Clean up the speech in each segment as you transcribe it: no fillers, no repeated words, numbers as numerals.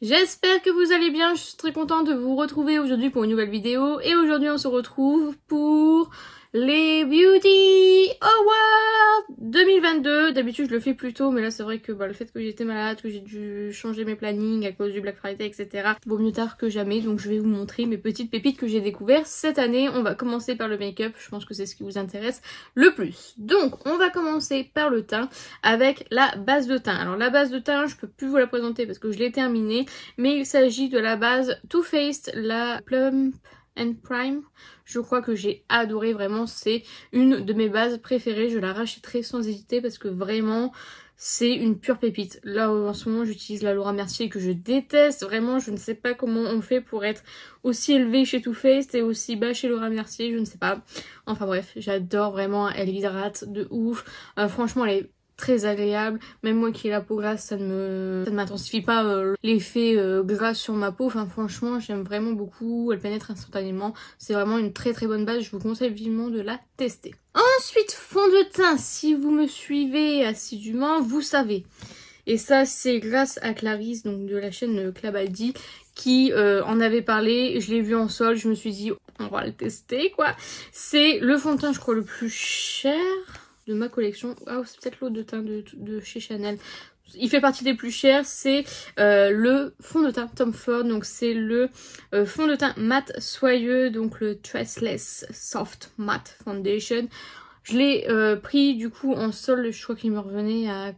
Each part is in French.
J'espère que vous allez bien, je suis très contente de vous retrouver aujourd'hui pour une nouvelle vidéo. Et aujourd'hui on se retrouve pour les Beauty Awards 2022. D'habitude je le fais plus tôt, mais là c'est vrai que le fait que j'étais malade, que j'ai dû changer mes plannings à cause du Black Friday, etc. Vaut mieux tard que jamais, donc je vais vous montrer mes petites pépites que j'ai découvertes cette année. On va commencer par le make-up, je pense que c'est ce qui vous intéresse le plus. Donc on va commencer par le teint avec la base de teint. Alors la base de teint, je peux plus vous la présenter parce que je l'ai terminée, mais il s'agit de la base Too Faced, la Plump and Prime. Je crois que j'ai adoré, vraiment c'est une de mes bases préférées, je la rachèterai sans hésiter parce que vraiment c'est une pure pépite. Là en ce moment j'utilise la Laura Mercier que je déteste, vraiment je ne sais pas comment on fait pour être aussi élevé chez Too Faced et aussi bas chez Laura Mercier, je ne sais pas. Enfin bref, j'adore vraiment, elle hydrate de ouf, franchement elle est très agréable, même moi qui ai la peau grasse ça ne m'intensifie pas l'effet gras sur ma peau, enfin franchement j'aime vraiment beaucoup, elle pénètre instantanément, c'est vraiment une très très bonne base, je vous conseille vivement de la tester. Ensuite fond de teint, si vous me suivez assidûment vous savez, et ça c'est grâce à Clarisse donc de la chaîne Clabaldi qui en avait parlé, je l'ai vu en sol, je me suis dit on va le tester quoi. C'est le fond de teint je crois le plus cher de ma collection. Ah, c'est peut-être l'eau de teint de chez Chanel. Il fait partie des plus chers, c'est le fond de teint Tom Ford, donc c'est le fond de teint mat soyeux, donc le Tressless Soft Matte Foundation. Je l'ai pris du coup en solde, je crois qu'il me revenait à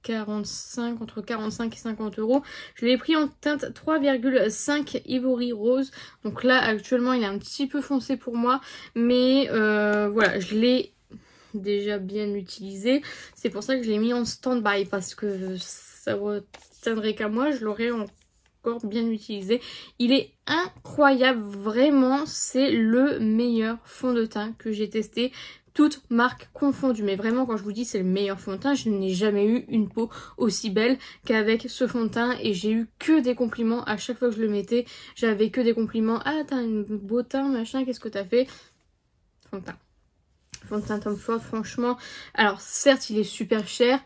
45, entre 45 et 50 euros. Je l'ai pris en teinte 3,5 Ivory Rose. Donc là actuellement il est un petit peu foncé pour moi, mais voilà, je l'ai déjà bien utilisé, c'est pour ça que je l'ai mis en stand-by parce que ça retiendrait qu'à moi, je l'aurais encore bien utilisé. Il est incroyable, vraiment c'est le meilleur fond de teint que j'ai testé, toutes marques confondues, mais vraiment quand je vous dis c'est le meilleur fond de teint, je n'ai jamais eu une peau aussi belle qu'avec ce fond de teint et j'ai eu que des compliments à chaque fois que je le mettais, j'avais que des compliments. Ah t'as un beau teint machin, qu'est-ce que t'as fait? Fond de teint. Fond de teint Tom Ford, franchement, alors certes il est super cher,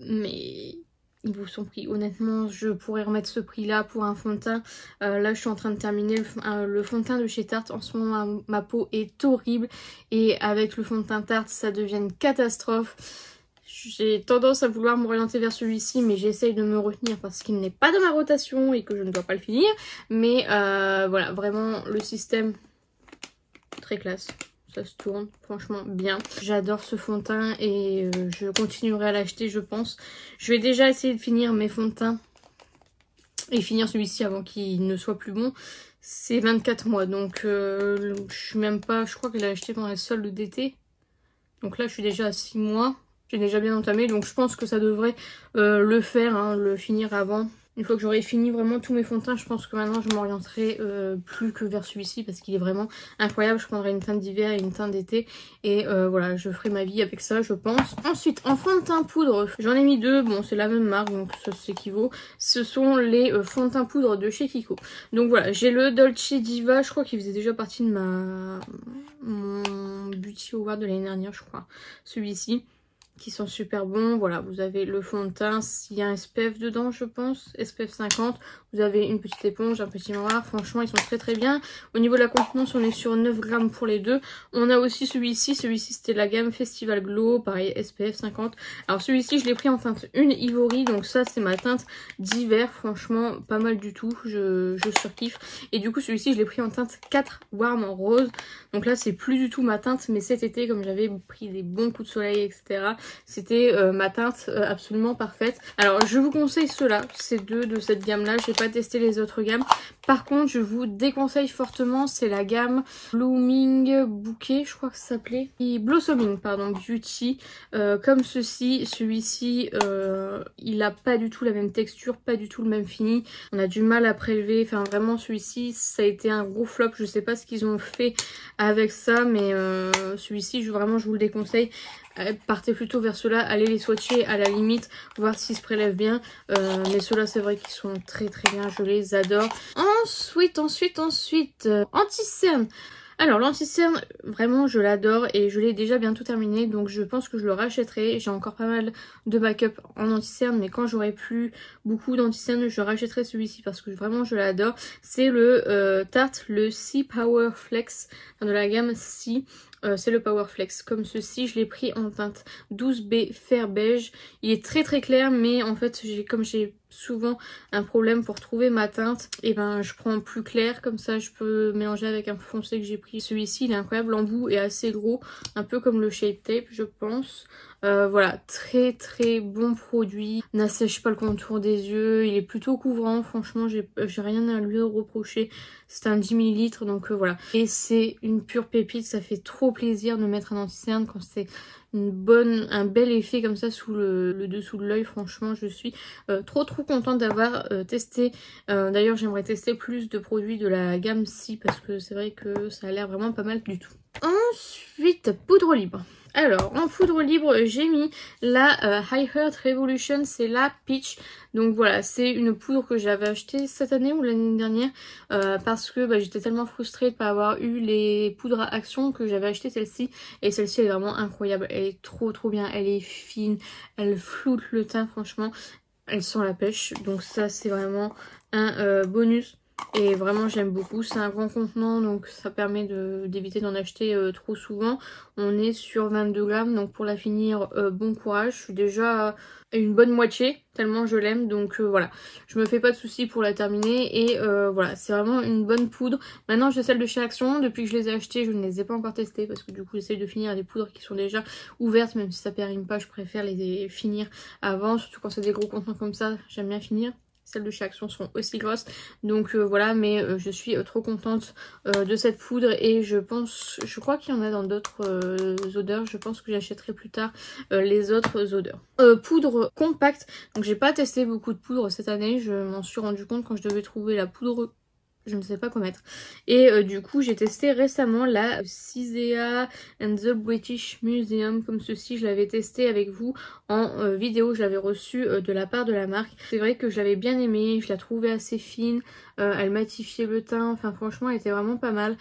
mais il vaut son prix. Honnêtement, je pourrais remettre ce prix là pour un fond de teint. Là je suis en train de terminer le fond de teint de chez Tarte. En ce moment ma peau est horrible et avec le fond de teint Tarte ça devient une catastrophe. J'ai tendance à vouloir m'orienter vers celui-ci, mais j'essaye de me retenir parce qu'il n'est pas dans ma rotation et que je ne dois pas le finir. Mais voilà, vraiment le système très classe. Ça se tourne franchement bien. J'adore ce fond de teint et je continuerai à l'acheter je pense. Je vais déjà essayer de finir mes fonds de teint et finir celui-ci avant qu'il ne soit plus bon. C'est 24 mois donc je suis même pas, je crois que je l'ai acheté pendant les soldes d'été. Donc là je suis déjà à 6 mois. J'ai déjà bien entamé donc je pense que ça devrait le faire, hein, le finir avant. Une fois que j'aurai fini vraiment tous mes fonds de teint, je pense que maintenant je m'orienterai plus que vers celui-ci parce qu'il est vraiment incroyable. Je prendrai une teinte d'hiver et une teinte d'été et voilà, je ferai ma vie avec ça je pense. Ensuite, en fond de teint poudre, j'en ai mis deux, bon c'est la même marque donc ça s'équivaut. Ce sont les fonds de teint poudre de chez Kiko. Donc voilà, j'ai le Dolce Diva, je crois qu'il faisait déjà partie de mon Beauty Award de l'année dernière je crois, celui-ci. Qui sont super bons. Voilà, vous avez le fond de teint, il y a un SPF dedans je pense, SPF 50, vous avez une petite éponge, un petit miroir, franchement ils sont très très bien. Au niveau de la contenance on est sur 9 grammes pour les deux. On a aussi celui-ci c'était la gamme Festival Glow, pareil SPF 50. Alors celui-ci je l'ai pris en teinte 1 Ivory, donc ça c'est ma teinte d'hiver, franchement pas mal du tout, je surkiffe. Et du coup celui-ci je l'ai pris en teinte 4 Warm Rose, donc là c'est plus du tout ma teinte, mais cet été comme j'avais pris des bons coups de soleil etc, c'était ma teinte absolument parfaite. Alors je vous conseille ceux-là, ces deux de cette gamme là, j'ai pas testé les autres gammes. Par contre je vous déconseille fortement, c'est la gamme Blooming Bouquet je crois que ça s'appelait, et Blossoming pardon, Beauty, comme ceci. Celui-ci il a pas du tout la même texture, pas du tout le même fini, on a du mal à prélever, enfin vraiment celui-ci ça a été un gros flop, je sais pas ce qu'ils ont fait avec ça, mais celui-ci je vous le déconseille. Partez plutôt vers ceux-là, allez les swatcher à la limite, voir s'ils se prélèvent bien, mais ceux-là c'est vrai qu'ils sont très très bien, je les adore. Ensuite, anti-cerne. Alors l'anti-cerne, vraiment je l'adore et je l'ai déjà bientôt terminé, donc je pense que je le rachèterai. J'ai encore pas mal de backup en anti-cerne, mais quand j'aurai plus beaucoup d'anti-cerne, je rachèterai celui-ci parce que vraiment je l'adore. C'est le Tarte, le C Power Flex, enfin, de la gamme C. C'est le Power Flex comme ceci, je l'ai pris en teinte 12B fer beige. Il est très très clair, mais en fait comme j'ai souvent un problème pour trouver ma teinte, et ben je prends plus clair, comme ça je peux mélanger avec un peu foncé que j'ai pris. Celui-ci il est incroyable, l'embout est assez gros, un peu comme le Shape Tape je pense. Voilà, très très bon produit, n'assèche pas le contour des yeux, il est plutôt couvrant, franchement j'ai rien à lui reprocher. C'est un 10 ml donc voilà. Et c'est une pure pépite, ça fait trop plaisir de mettre un anti-cerne quand c'est un bel effet comme ça sous le dessous de l'œil. Franchement je suis trop contente d'avoir testé. D'ailleurs j'aimerais tester plus de produits de la gamme C parce que c'est vrai que ça a l'air vraiment pas mal du tout. Ensuite, poudre libre. Alors, en poudre libre, j'ai mis la High Heart Revolution, c'est la Peach. Donc voilà, c'est une poudre que j'avais achetée cette année ou l'année dernière parce que j'étais tellement frustrée de ne pas avoir eu les poudres à action que j'avais acheté celle-ci. Et celle-ci est vraiment incroyable, elle est trop bien, elle est fine, elle floute le teint franchement. Elle sent la pêche, donc ça c'est vraiment un bonus. Et vraiment j'aime beaucoup, c'est un grand contenant donc ça permet d'éviter d'en acheter trop souvent. On est sur 22 grammes donc pour la finir bon courage, je suis déjà à une bonne moitié tellement je l'aime donc voilà. Je me fais pas de soucis pour la terminer et voilà, c'est vraiment une bonne poudre. Maintenant j'ai celle de chez Action, depuis que je les ai achetées je ne les ai pas encore testées parce que du coup j'essaye de finir les poudres qui sont déjà ouvertes, même si ça périme pas je préfère les finir avant, surtout quand c'est des gros contenants comme ça, j'aime bien finir. Celles de chez Action sont aussi grosses donc voilà, mais je suis trop contente de cette poudre et je crois qu'il y en a dans d'autres odeurs, je pense que j'achèterai plus tard les autres odeurs. Poudre compacte, donc j'ai pas testé beaucoup de poudre cette année, je m'en suis rendu compte quand je devais trouver la poudre, je ne sais pas quoi mettre. Et du coup j'ai testé récemment la Cisea and the British Museum comme ceci. Je l'avais testé avec vous en vidéo, je l'avais reçue de la part de la marque. C'est vrai que je l'avais bien aimée, je la trouvais assez fine, elle matifiait le teint, enfin franchement elle était vraiment pas mal.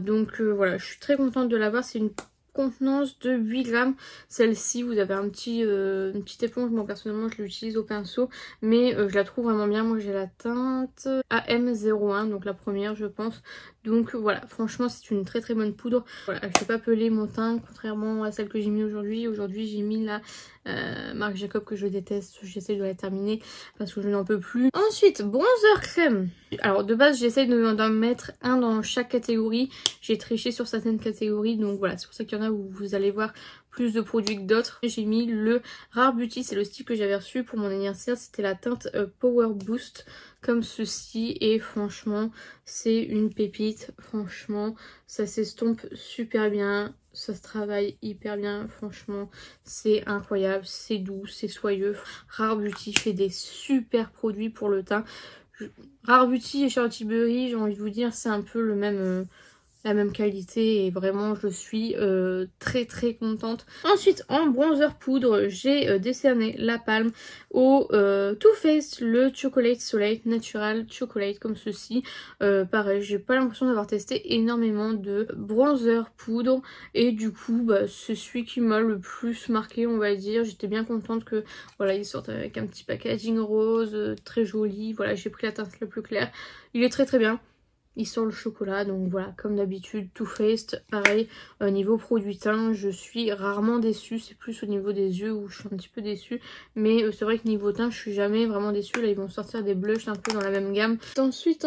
Donc voilà, je suis très contente de l'avoir, c'est une contenance de 8 grammes. Celle-ci, vous avez une petite éponge. Moi personnellement je l'utilise au pinceau, mais je la trouve vraiment bien. Moi j'ai la teinte AM01, donc la première je pense. Donc voilà, franchement c'est une très bonne poudre. Voilà, je ne vais pas peler mon teint contrairement à celle que j'ai mis aujourd'hui. Aujourd'hui j'ai mis la Marc Jacob que je déteste, j'essaie de la terminer parce que je n'en peux plus. Ensuite, bronzer crème. Alors de base j'essaie d'en mettre un dans chaque catégorie. J'ai triché sur certaines catégories, donc voilà, c'est pour ça qu'il y en a où vous allez voir plus de produits que d'autres. J'ai mis le Rare Beauty, c'est le style que j'avais reçu pour mon anniversaire, c'était la teinte Power Boost comme ceci et franchement c'est une pépite. Franchement ça s'estompe super bien, ça se travaille hyper bien, franchement c'est incroyable, c'est doux, c'est soyeux. Rare Beauty fait des super produits pour le teint. Rare Beauty et Charlotte Tilbury, j'ai envie de vous dire, c'est un peu la même qualité et vraiment je suis très contente. Ensuite en bronzer poudre j'ai décerné la palme au Too Faced, le Chocolate Soleil Natural Chocolate comme ceci. Pareil, j'ai pas l'impression d'avoir testé énormément de bronzer poudre et du coup c'est celui qui m'a le plus marqué on va dire. J'étais bien contente que voilà il sorte avec un petit packaging rose très joli. Voilà, j'ai pris la teinte la plus claire, il est très bien. Il sent le chocolat, donc voilà, comme d'habitude, Too Faced, pareil, niveau produit teint, je suis rarement déçue, c'est plus au niveau des yeux où je suis un petit peu déçue, mais c'est vrai que niveau teint, je suis jamais vraiment déçue, là ils vont sortir des blushs un peu dans la même gamme. Ensuite,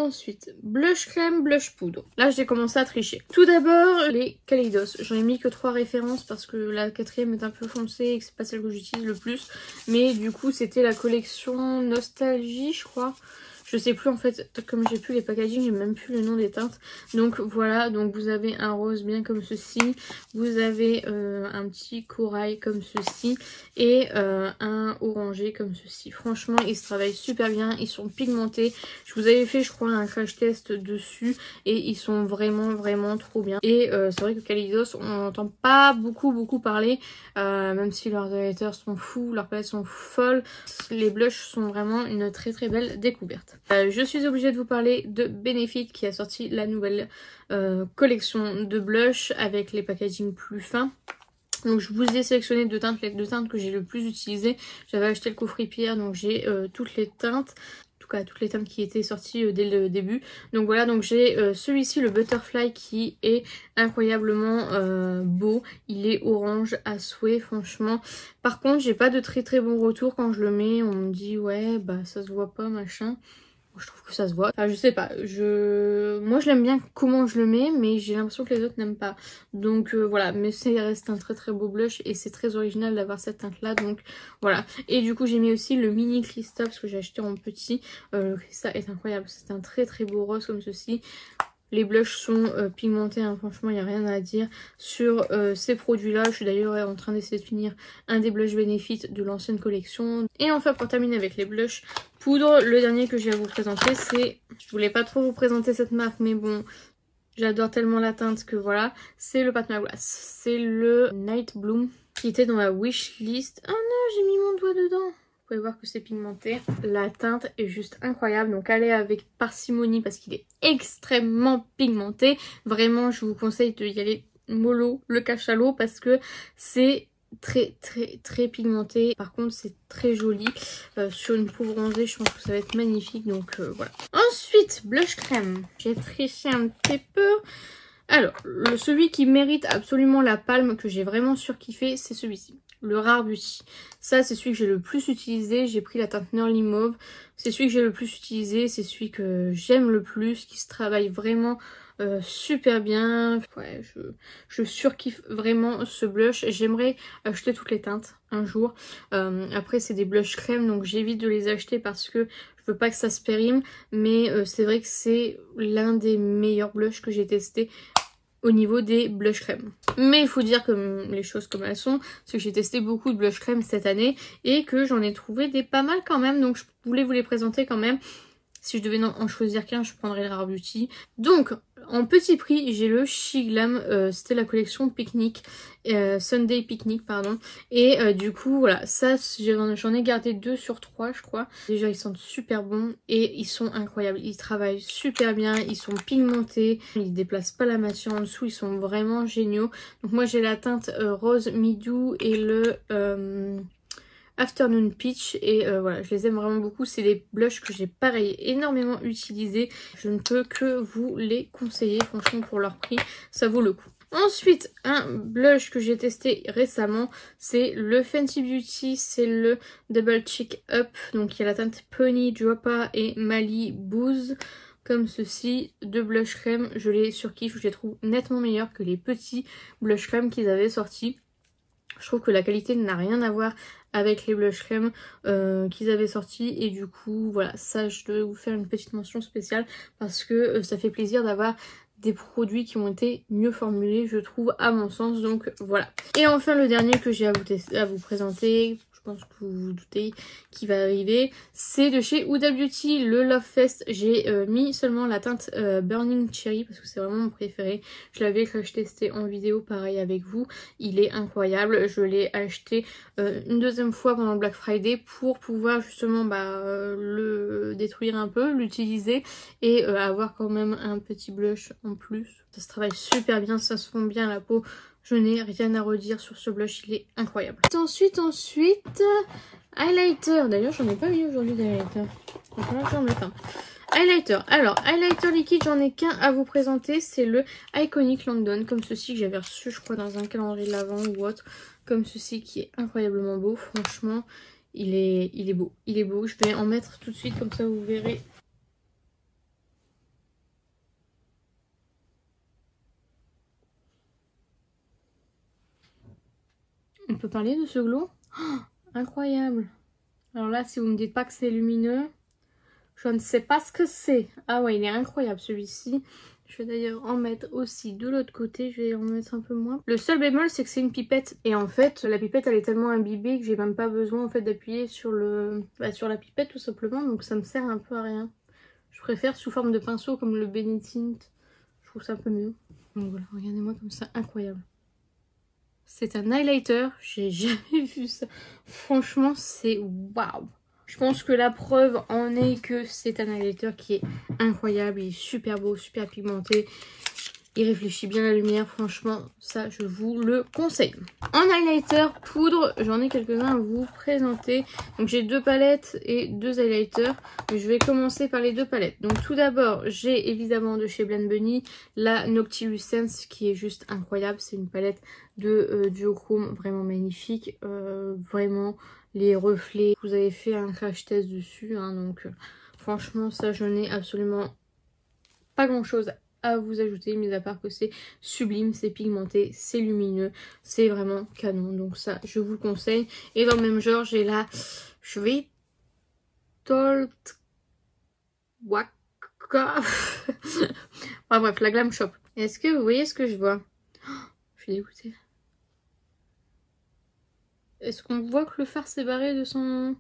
blush crème, blush poudre, là j'ai commencé à tricher. Tout d'abord, les Kaleidos, j'en ai mis que 3 références parce que la 4ème est un peu foncée et que c'est pas celle que j'utilise le plus, mais du coup c'était la collection Nostalgie, je crois. Je sais plus en fait, comme j'ai plus les packaging, j'ai même plus le nom des teintes. Donc voilà, donc vous avez un rose bien comme ceci, vous avez un petit corail comme ceci et un orangé comme ceci. Franchement, ils se travaillent super bien, ils sont pigmentés. Je vous avais fait je crois un crash test dessus et ils sont vraiment trop bien. Et c'est vrai que Kaleidos, on n'entend pas beaucoup parler, même si leurs highlighters sont fous, leurs palettes sont folles. Les blushs sont vraiment une très belle découverte. Je suis obligée de vous parler de Benefit qui a sorti la nouvelle collection de blush avec les packaging plus fins. Donc je vous ai sélectionné deux teintes, les deux teintes que j'ai le plus utilisées. J'avais acheté le coffret Pierre, donc j'ai toutes les teintes. En tout cas toutes les teintes qui étaient sorties dès le début. Donc voilà, donc j'ai celui-ci, le Butterfly, qui est incroyablement beau. Il est orange à souhait, franchement. Par contre, j'ai pas de très bons retours quand je le mets. On me dit ouais bah ça se voit pas machin. Je trouve que ça se voit. Enfin, je sais pas. Moi, je l'aime bien comment je le mets, mais j'ai l'impression que les autres n'aiment pas. Donc voilà. Mais ça reste un très beau blush et c'est très original d'avoir cette teinte-là. Donc voilà. Et du coup, j'ai mis aussi le mini Krista parce que j'ai acheté en petit. Le Krista est incroyable. C'est un très beau rose comme ceci. Les blushs sont pigmentés, hein. Franchement il n'y a rien à dire sur ces produits là. Je suis d'ailleurs en train d'essayer de finir un des blushs Benefit de l'ancienne collection. Et enfin pour terminer avec les blushs poudre, le dernier que j'ai à vous présenter c'est... Je voulais pas trop vous présenter cette marque mais bon, j'adore tellement la teinte que voilà. C'est le Pat McGrath, c'est le Night Bloom qui était dans ma wishlist. Oh non, j'ai mis mon doigt dedans. Vous pouvez voir que c'est pigmenté. La teinte est juste incroyable. Donc allez avec parcimonie parce qu'il est extrêmement pigmenté. Vraiment, je vous conseille d'y aller mollo, le cachalot, parce que c'est très pigmenté. Par contre, c'est très joli. Sur une peau bronzée, je pense que ça va être magnifique. Donc voilà. Ensuite, blush crème. J'ai triché un petit peu. Alors, celui qui mérite absolument la palme, que j'ai vraiment surkiffé, c'est celui-ci. Le Rare Beauty. Ça, c'est celui que j'ai le plus utilisé. J'ai pris la teinte Nerly Mauve. C'est celui que j'ai le plus utilisé. C'est celui que j'aime le plus, qui se travaille vraiment super bien. Ouais, je surkiffe vraiment ce blush. J'aimerais acheter toutes les teintes un jour. Après, c'est des blushs crème, donc j'évite de les acheter parce que je veux pas que ça se périme. Mais c'est vrai que c'est l'un des meilleurs blushs que j'ai testé au niveau des blush crème. Mais il faut dire que les choses comme elles sont, c'est que j'ai testé beaucoup de blush crème cette année et que j'en ai trouvé des pas mal quand même, donc je voulais vous les présenter quand même. Si je devais en choisir qu'un, je prendrais le Rare Beauty. Donc, en petit prix, j'ai le She Glam, c'était la collection Picnic, Sunday Picnic, pardon. Et du coup, voilà, ça, j'en ai gardé 2 sur 3, je crois. Déjà, ils sentent super bons et ils sont incroyables. Ils travaillent super bien, ils sont pigmentés, ils déplacent pas la matière en dessous, ils sont vraiment géniaux. Donc moi, j'ai la teinte rose mi-doux et le... Afternoon Peach et voilà, je les aime vraiment beaucoup. C'est des blushs que j'ai pareil énormément utilisés. Je ne peux que vous les conseiller, franchement pour leur prix ça vaut le coup. Ensuite, un blush que j'ai testé récemment, c'est le Fenty Beauty, c'est le Double Cheek Up. Donc il y a la teinte Pony, Droppa et Mali Booze. Comme ceci, deux blush crème, je les surkiffe, je les trouve nettement meilleurs que les petits blush crème qu'ils avaient sortis. Je trouve que la qualité n'a rien à voir avec les blush crème qu'ils avaient sortis. Et du coup, voilà, ça je devais vous faire une petite mention spéciale parce que ça fait plaisir d'avoir des produits qui ont été mieux formulés, je trouve, à mon sens. Donc voilà. Et enfin, le dernier que j'ai à vous présenter, je pense que vous vous doutez qui va arriver, c'est de chez Huda Beauty, le Love Fest. J'ai mis seulement la teinte Burning Cherry parce que c'est vraiment mon préféré. Je l'avais testé en vidéo pareil avec vous. Il est incroyable. Je l'ai acheté une deuxième fois pendant le Black Friday pour pouvoir justement le détruire un peu, l'utiliser et avoir quand même un petit blush en plus. Ça se travaille super bien, ça se fond bien à la peau. Je n'ai rien à redire sur ce blush, il est incroyable. Ensuite, highlighter. D'ailleurs, j'en ai pas mis aujourd'hui d'highlighter. Il va falloir que j'en mette un. Highlighter. Alors, highlighter liquide, j'en ai qu'un à vous présenter. C'est le Iconic London, comme ceci, que j'avais reçu, je crois, dans un calendrier de l'Avent ou autre. Comme ceci, qui est incroyablement beau. Franchement, il est beau. Il est beau. Je vais en mettre tout de suite, comme ça, vous verrez. On peut parler de ce glow? Oh, incroyable. Alors là, si vous me dites pas que c'est lumineux, je ne sais pas ce que c'est. Ah ouais, il est incroyable celui-ci. Je vais d'ailleurs en mettre aussi de l'autre côté. Je vais en mettre un peu moins. Le seul bémol, c'est que c'est une pipette. Et en fait, la pipette, elle est tellement imbibée que j'ai même pas besoin en fait d'appuyer sur sur la pipette tout simplement. Donc ça me sert un peu à rien. Je préfère sous forme de pinceau comme le Benetint. Je trouve ça un peu mieux. Donc voilà, regardez-moi comme ça, incroyable. C'est un highlighter, j'ai jamais vu ça. Franchement, c'est waouh. Je pense que la preuve en est que c'est un highlighter qui est incroyable, il est super beau, super pigmenté. Il réfléchit bien la lumière, franchement, ça je vous le conseille. En highlighter poudre, j'en ai quelques-uns à vous présenter. Donc j'ai 2 palettes et 2 highlighters. Je vais commencer par les 2 palettes. Donc tout d'abord, j'ai évidemment de chez Blend Bunny la Noctilucence qui est juste incroyable. C'est une palette de duochrome vraiment magnifique. Vraiment les reflets. Vous avez fait un crash test dessus, hein, donc franchement ça je n'ai absolument pas grand-chose à vous ajouter, mis à part que c'est sublime, c'est pigmenté, c'est lumineux, c'est vraiment canon, donc ça je vous le conseille. Et dans le même genre j'ai la Schweetolt Waka enfin bref, la Glam Shop. Est-ce que vous voyez ce que je vois? Je suis dégoûtée. Est-ce qu'on voit que le fard s'est barré de son...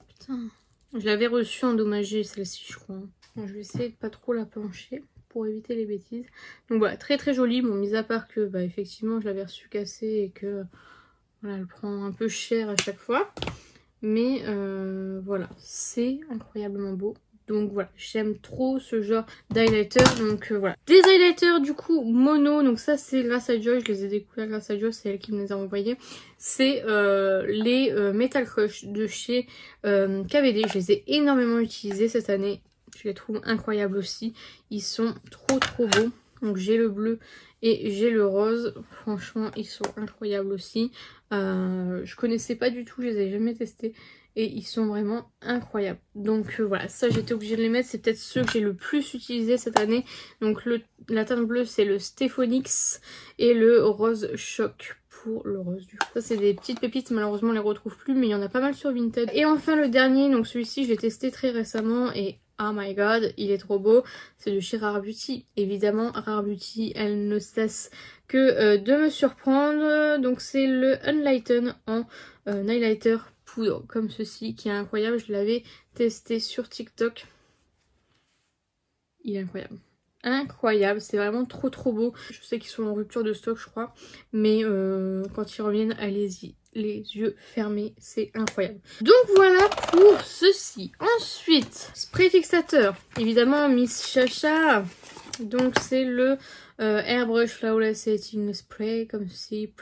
Putain, je l'avais reçue endommagée celle-ci je crois. Bon, je vais essayer de pas trop la pencher pour éviter les bêtises. Donc voilà, très très jolie, bon mis à part que bah effectivement je l'avais reçue cassée et que voilà, elle prend un peu cher à chaque fois. Mais voilà, c'est incroyablement beau. Donc voilà, j'aime trop ce genre d'highlighter. Donc voilà. Des highlighters du coup mono. Donc ça c'est grâce à Joy. Je les ai découverts grâce à Joy. C'est elle qui me les a envoyés. C'est les Metal Crush de chez KVD. Je les ai énormément utilisés cette année. Je les trouve incroyables aussi. Ils sont trop beaux. Donc j'ai le bleu et j'ai le rose. Franchement ils sont incroyables aussi. Je connaissais pas du tout. Je les avais jamais testés. Et ils sont vraiment incroyables. Donc voilà, ça j'étais obligée de les mettre. C'est peut-être ceux que j'ai le plus utilisé cette année. Donc la teinte bleue c'est le Stephonix et le rose choc pour le rose du coup. Ça c'est des petites pépites, malheureusement on les retrouve plus, mais il y en a pas mal sur Vinted. Et enfin le dernier, donc celui-ci je l'ai testé très récemment et oh my god, il est trop beau. C'est de chez Rare Beauty. Évidemment Rare Beauty, elle ne cesse que de me surprendre. Donc c'est le Unlighten en highlighter poudre comme ceci qui est incroyable. Je l'avais testé sur TikTok. Il est incroyable. Incroyable, c'est vraiment trop beau. Je sais qu'ils sont en rupture de stock je crois, mais quand ils reviennent, allez-y, les yeux fermés, c'est incroyable. Donc voilà pour ceci. Ensuite, spray fixateur, évidemment Miss Chacha. Donc c'est le Airbrush Flawless Setting Spray comme ceci.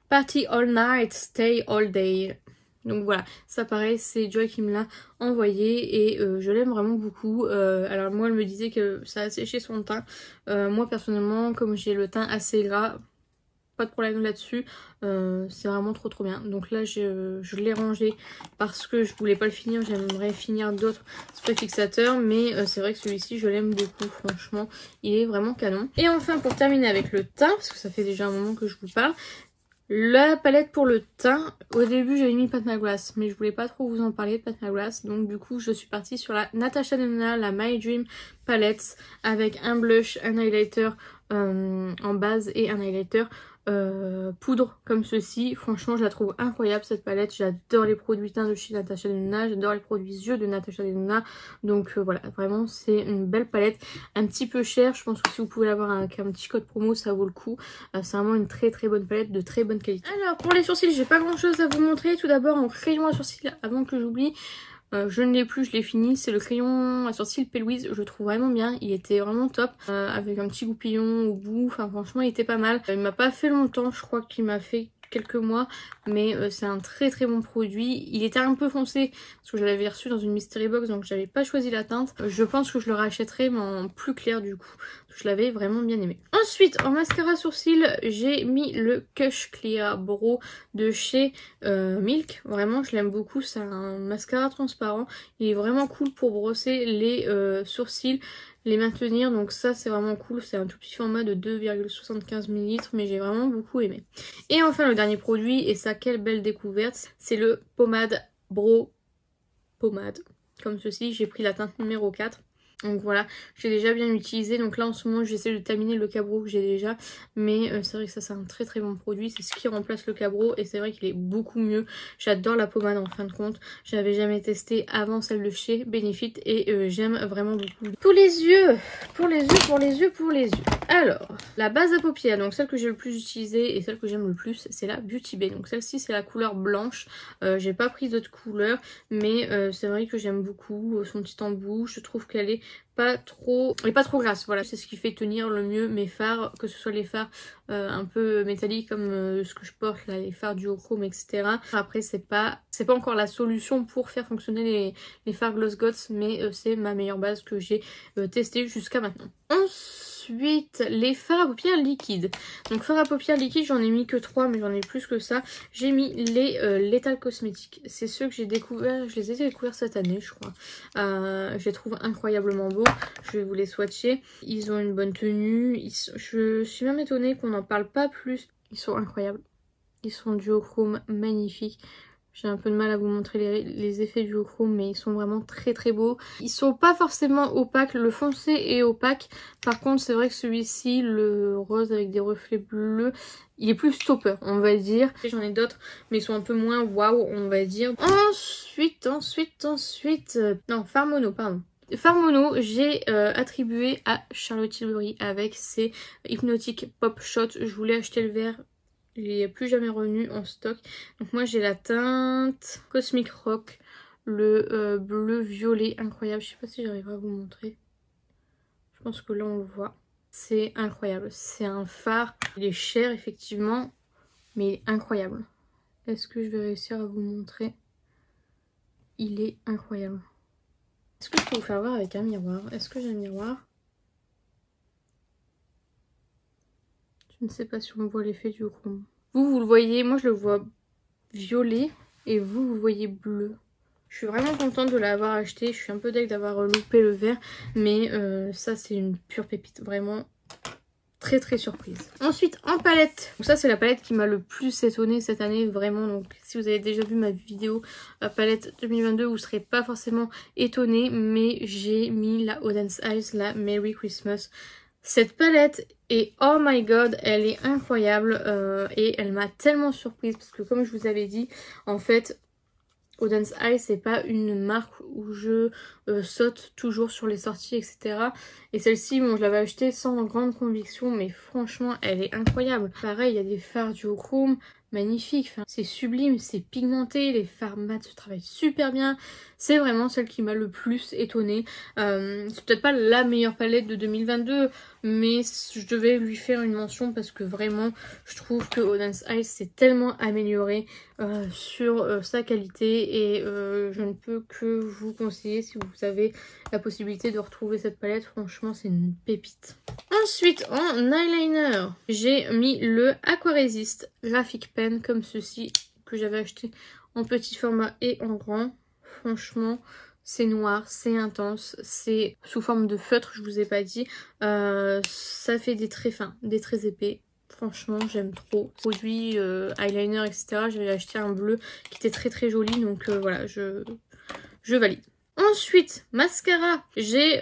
Party all night, stay all day. Donc voilà, ça pareil, c'est Joy qui me l'a envoyé et je l'aime vraiment beaucoup. Alors moi elle me disait que ça a séché son teint. Moi personnellement, comme j'ai le teint assez gras, pas de problème là-dessus. C'est vraiment trop bien. Donc là je l'ai rangé parce que je voulais pas le finir. J'aimerais finir d'autres sprays fixateurs. Mais c'est vrai que celui-ci je l'aime beaucoup. Franchement il est vraiment canon. Et enfin pour terminer avec le teint, parce que ça fait déjà un moment que je vous parle. La palette pour le teint, au début j'avais mis Pat McGrath, mais je voulais pas trop vous en parler de Pat McGrath, donc du coup je suis partie sur la Natasha Denona, la My Dream Palette, avec un blush, un highlighter en base et un highlighter poudre comme ceci. Franchement je la trouve incroyable cette palette. J'adore les produits teints de chez Natasha Denona, j'adore les produits yeux de Natasha Denona. Donc voilà, vraiment c'est une belle palette, un petit peu chère. Je pense que si vous pouvez l'avoir avec un petit code promo ça vaut le coup. C'est vraiment une très bonne palette de très bonne qualité. Alors pour les sourcils j'ai pas grand chose à vous montrer. Tout d'abord en crayon à sourcils avant que j'oublie. Je ne l'ai plus, je l'ai fini, c'est le crayon à sourcils P. Louise, je le trouve vraiment bien, il était vraiment top, avec un petit goupillon au bout, enfin franchement il était pas mal. Il m'a pas fait longtemps, je crois qu'il m'a fait quelques mois, mais c'est un très bon produit. Il était un peu foncé parce que je l'avais reçu dans une mystery box, donc j'avais pas choisi la teinte. Je pense que je le rachèterai mais en plus clair du coup. Je l'avais vraiment bien aimé. Ensuite en mascara sourcils j'ai mis le Kush Clear Brow de chez Milk. Vraiment je l'aime beaucoup, c'est un mascara transparent. Il est vraiment cool pour brosser les sourcils, les maintenir, donc ça c'est vraiment cool. C'est un tout petit format de 2,75 ml mais j'ai vraiment beaucoup aimé. Et enfin le dernier produit, et ça quelle belle découverte, c'est le Pommade Brow Pommade comme ceci. J'ai pris la teinte numéro 4. Donc voilà, j'ai déjà bien utilisé. Donc là en ce moment j'essaie de terminer le cabro que j'ai déjà. Mais c'est vrai que ça c'est un très bon produit. C'est ce qui remplace le cabro et c'est vrai qu'il est beaucoup mieux. J'adore la pommade en fin de compte. Je n'avais jamais testé avant celle de chez Benefit et j'aime vraiment beaucoup. Pour les yeux. Alors La base à paupières, donc celle que j'ai le plus utilisée et celle que j'aime le plus, c'est la Beauty Bay. Donc celle-ci c'est la couleur blanche. J'ai pas pris d'autres couleurs, mais c'est vrai que j'aime beaucoup son petit embout. Je trouve qu'elle est pas trop grasse. Voilà, c'est ce qui fait tenir le mieux mes fards, que ce soit les fards un peu métalliques comme ce que je porte là, les fards duochrome, etc. Après c'est pas encore la solution pour faire fonctionner les fards Gloss Gods, mais c'est ma meilleure base que j'ai testée jusqu'à maintenant. Ensuite, les fards à paupières liquides. Donc fards à paupières liquides, j'en ai mis que 3, mais j'en ai plus que ça. J'ai mis les Lethal Cosmetics. C'est ceux que j'ai découvert, je les ai découverts cette année, je crois. Je les trouve incroyablement beaux. Je vais vous les swatcher. Ils ont une bonne tenue. Je suis même étonnée qu'on n'en parle pas plus. Ils sont incroyables. Ils sont duochrome magnifiques. J'ai un peu de mal à vous montrer les effets duochrome, mais ils sont vraiment très très beaux. Ils sont pas forcément opaques, le foncé est opaque. Par contre, c'est vrai que celui-ci, le rose avec des reflets bleus, il est plus stopper, on va dire. J'en ai d'autres, mais ils sont un peu moins waouh, on va dire. Ensuite... non, Fard Mono, pardon. Fard Mono, j'ai attribué à Charlotte Tilbury avec ses Hypnotic Pop Shot. Je voulais acheter le verre. Il n'est plus jamais revenu en stock. Donc moi j'ai la teinte Cosmic Rock, le bleu violet incroyable. Je sais pas si j'arriverai à vous montrer. Je pense que là on le voit. C'est incroyable. C'est un fard. Il est cher effectivement, mais il est incroyable. Est-ce que je vais réussir à vous montrer? Il est incroyable. Est-ce que je peux vous faire voir avec un miroir? Est-ce que j'ai un miroir? Je ne sais pas si on voit l'effet du chrome. Vous le voyez, moi je le vois violet et vous le voyez bleu. Je suis vraiment contente de l'avoir acheté. Je suis un peu deg d'avoir loupé le verre, mais ça c'est une pure pépite. Vraiment très très surprise. Ensuite en palette. Donc ça c'est la palette qui m'a le plus étonnée cette année, vraiment. Donc si vous avez déjà vu ma vidéo palette 2022, vous ne serez pas forcément étonné, mais j'ai mis la Odense Eyes, la Merry Christmas. Cette palette est, oh my god, elle est incroyable et elle m'a tellement surprise parce que comme je vous avais dit, en fait, Odense Eyes c'est pas une marque où je saute toujours sur les sorties, etc. Et celle-ci, bon, je l'avais achetée sans grande conviction, mais franchement, elle est incroyable. Pareil, il y a des fards duochrome magnifiques, enfin, c'est sublime, c'est pigmenté, les fards mat se travaillent super bien. C'est vraiment celle qui m'a le plus étonnée. C'est peut-être pas la meilleure palette de 2022, mais je devais lui faire une mention parce que vraiment, je trouve que Odense Eyes s'est tellement amélioré sur sa qualité et je ne peux que vous conseiller si vous avez la possibilité de retrouver cette palette. Franchement, c'est une pépite. Ensuite, en eyeliner, j'ai mis le Aquaresist Graphic Pen comme ceci que j'avais acheté en petit format et en grand. Franchement, c'est noir, c'est intense, c'est sous forme de feutre, je vous ai pas dit. Ça fait des traits fins, des traits épais. Franchement, j'aime trop. Produit eyeliner, etc. J'avais acheté un bleu qui était très très joli, donc voilà, je valide. Ensuite, mascara, j'ai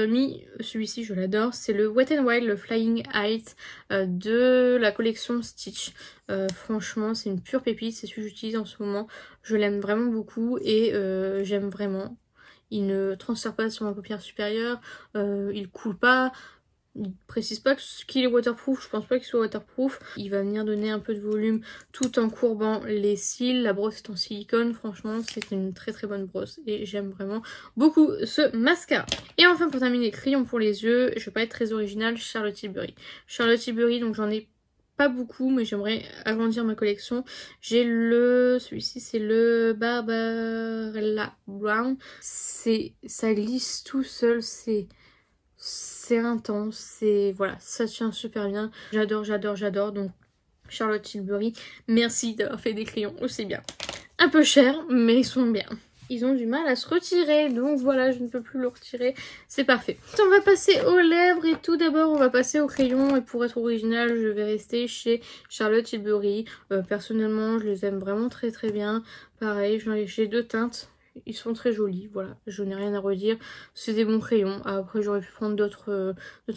mis celui-ci, je l'adore, c'est le Wet n Wild, le Flying Height de la collection Stitch. Franchement, c'est une pure pépite, c'est celui que j'utilise en ce moment. Je l'aime vraiment beaucoup et j'aime vraiment. Il ne transfère pas sur ma paupière supérieure, il coule pas. Il précise pas qu'il est waterproof, je pense pas qu'il soit waterproof. Il va venir donner un peu de volume tout en courbant les cils. La brosse est en silicone, franchement c'est une très très bonne brosse et j'aime vraiment beaucoup ce mascara. Et enfin pour terminer, crayon pour les yeux, je vais pas être très originale, Charlotte Tilbury. Charlotte Tilbury, donc j'en ai pas beaucoup mais j'aimerais agrandir ma collection. J'ai celui-ci c'est le Barbarella Brown. Ça glisse tout seul, c'est intense, c'est voilà, ça tient super bien. J'adore, j'adore, j'adore. Donc Charlotte Tilbury, merci d'avoir fait des crayons aussi bien. Un peu cher, mais ils sont bien. Ils ont du mal à se retirer, donc voilà, je ne peux plus le retirer, c'est parfait. On va passer aux lèvres et tout d'abord on va passer au crayon. Et pour être original, je vais rester chez Charlotte Tilbury. Personnellement, je les aime vraiment très très bien. Pareil, j'ai deux teintes. Ils sont très jolis, voilà, je n'ai rien à redire. C'est des bons crayons. Après, j'aurais pu prendre d'autres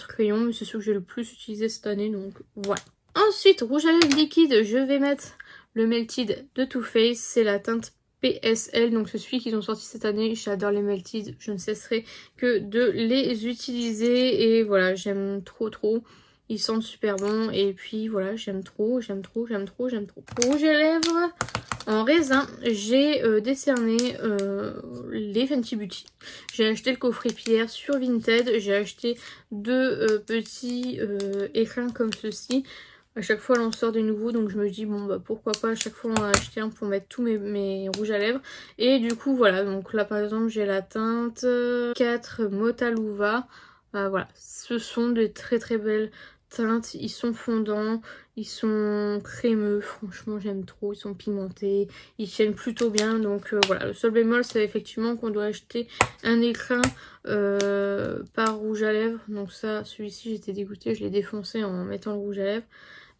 crayons, mais c'est ceux que j'ai le plus utilisé cette année, donc voilà. Ensuite, rouge à lèvres liquide, je vais mettre le Melted de Too Faced. C'est la teinte PSL, donc c'est celui qu'ils ont sorti cette année. J'adore les Melted, je ne cesserai que de les utiliser. Et voilà, j'aime trop trop. Ils sentent super bon et puis voilà, j'aime trop, j'aime trop, j'aime trop, j'aime trop. Rouge à lèvres en raisin, j'ai décerné les Fenty Beauty. J'ai acheté le coffret pierre sur Vinted, j'ai acheté deux petits écrins comme ceci. À chaque fois, on sort des nouveaux, donc je me dis, bon, bah pourquoi pas, à chaque fois, on en a acheté un pour mettre tous mes rouges à lèvres. Et du coup, voilà, donc là, par exemple, j'ai la teinte 4 Motaluva. Voilà, ce sont de très très belles teintes, ils sont fondants, ils sont crémeux, franchement, j'aime trop, ils sont pigmentés, ils tiennent plutôt bien. Donc voilà, le seul bémol, c'est effectivement qu'on doit acheter un écrin par rouge à lèvres. Donc ça, celui-ci, j'étais dégoûtée, je l'ai défoncé en mettant le rouge à lèvres.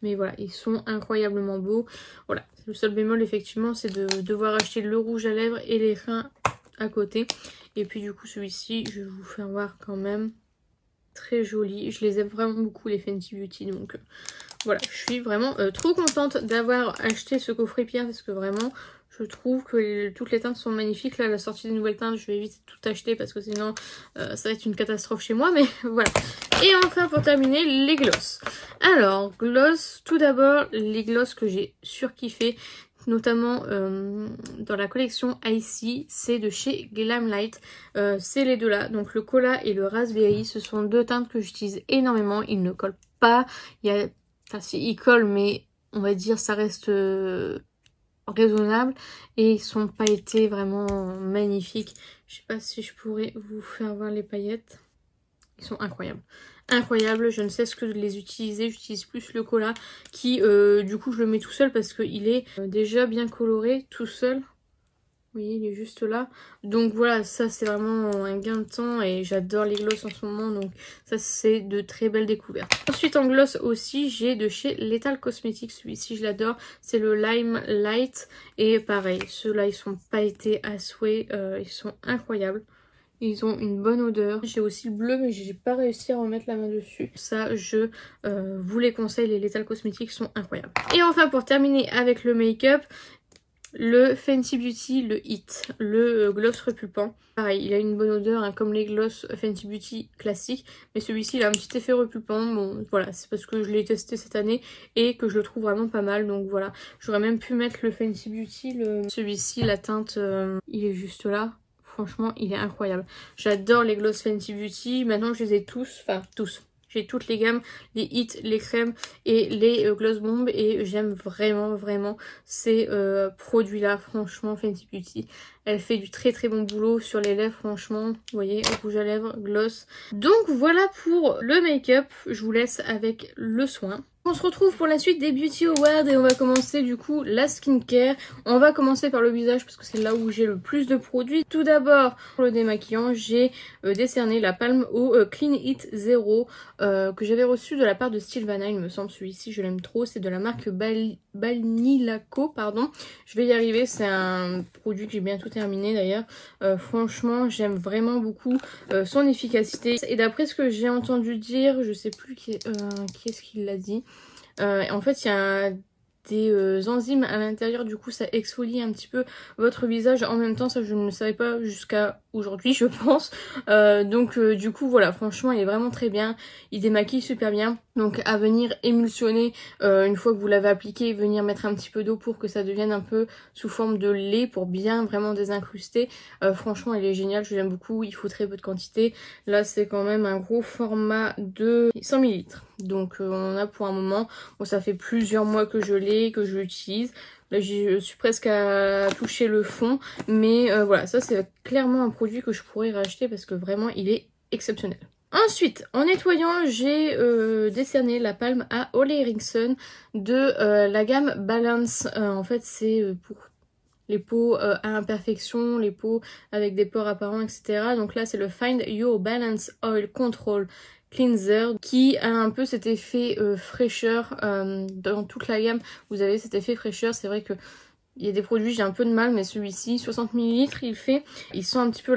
Mais voilà, ils sont incroyablement beaux. Voilà, le seul bémol effectivement c'est de devoir acheter le rouge à lèvres et l'écrin à côté. Et puis du coup celui-ci, je vais vous faire voir quand même. Très joli. Je les aime vraiment beaucoup les Fenty Beauty. Donc voilà, je suis vraiment trop contente d'avoir acheté ce coffret pierre parce que vraiment... Je trouve que toutes les teintes sont magnifiques. Là, à la sortie des nouvelles teintes, je vais éviter de tout acheter parce que sinon, ça va être une catastrophe chez moi. Mais voilà. Et enfin, pour terminer, les gloss. Alors, gloss, tout d'abord, les gloss que j'ai surkiffé, notamment dans la collection Icy, c'est de chez Glamlight. C'est les deux là, donc le cola et le raspberry. Ce sont deux teintes que j'utilise énormément. Ils ne collent pas. Enfin, si, ils collent, mais on va dire ça reste... raisonnable et ils sont pailletés vraiment magnifiques. Je sais pas si je pourrais vous faire voir les paillettes. Ils sont incroyables. Incroyables, je ne cesse que de les utiliser. J'utilise plus le cola qui du coup je le mets tout seul parce qu'il est déjà bien coloré tout seul. Vous voyez, il est juste là. Donc voilà, ça c'est vraiment un gain de temps et j'adore les gloss en ce moment. Donc ça c'est de très belles découvertes. Ensuite en gloss aussi, j'ai de chez Lethal Cosmetics. Celui-ci je l'adore. C'est le Lime Light. Et pareil, ceux-là ils sont pailletés à souhait. Ils sont incroyables. Ils ont une bonne odeur. J'ai aussi le bleu mais j'ai pas réussi à remettre la main dessus. Ça je vous les conseille, les Lethal Cosmetics sont incroyables. Et enfin pour terminer avec le make-up, le Fenty Beauty, le Hit, le gloss repulpant. Pareil, il a une bonne odeur hein, comme les gloss Fenty Beauty classiques. Mais celui-ci, il a un petit effet repulpant. Bon, voilà, c'est parce que je l'ai testé cette année et que je le trouve vraiment pas mal. Donc voilà, j'aurais même pu mettre le Fenty Beauty. Celui-ci, la teinte, il est juste là. Franchement, il est incroyable. J'adore les gloss Fenty Beauty. Maintenant, je les ai tous, enfin tous. J'ai toutes les gammes, les hits, les crèmes et les gloss bombs et j'aime vraiment ces produits là. Franchement, Fenty Beauty, elle fait du très bon boulot sur les lèvres, franchement. Vous voyez, rouge à lèvres, gloss. Donc voilà pour le make-up. Je vous laisse avec le soin. On se retrouve pour la suite des Beauty Awards et on va commencer du coup la skincare. On va commencer par le visage parce que c'est là où j'ai le plus de produits. Tout d'abord, pour le démaquillant, j'ai décerné la palme au Clean It Zero que j'avais reçu de la part de Sylvana, il me semble. Celui-ci, je l'aime trop. C'est de la marque Balnilaco, pardon. Je vais y arriver, c'est un produit que j'ai bientôt terminé d'ailleurs. Franchement, j'aime vraiment beaucoup son efficacité. Et d'après ce que j'ai entendu dire, je sais plus qui est-ce qui l'a dit. En fait, il y a des enzymes à l'intérieur, du coup ça exfolie un petit peu votre visage en même temps. Ça je ne le savais pas jusqu'à aujourd'hui je pense. Donc du coup voilà, franchement il est vraiment très bien, il démaquille super bien. Donc à venir émulsionner une fois que vous l'avez appliqué, venir mettre un petit peu d'eau pour que ça devienne un peu sous forme de lait pour bien vraiment désincruster. Franchement il est génial, je l'aime beaucoup, il faut très peu de quantité. Là c'est quand même un gros format de 100 ml. Donc on en a pour un moment. Bon ça fait plusieurs mois que je l'ai, que je l'utilise. Là je suis presque à toucher le fond. Mais voilà, ça c'est clairement un produit que je pourrais racheter parce que vraiment il est exceptionnel. Ensuite, en nettoyant, j'ai décerné la palme à Ole Henriksen de la gamme Balance. En fait, c'est pour les peaux à imperfection, les peaux avec des pores apparents, etc. Donc là, c'est le Find Your Balance Oil Control Cleanser qui a un peu cet effet fraîcheur. Dans toute la gamme, vous avez cet effet fraîcheur. C'est vrai que il y a des produits, j'ai un peu de mal, mais celui-ci, 60 ml, il sent un petit peu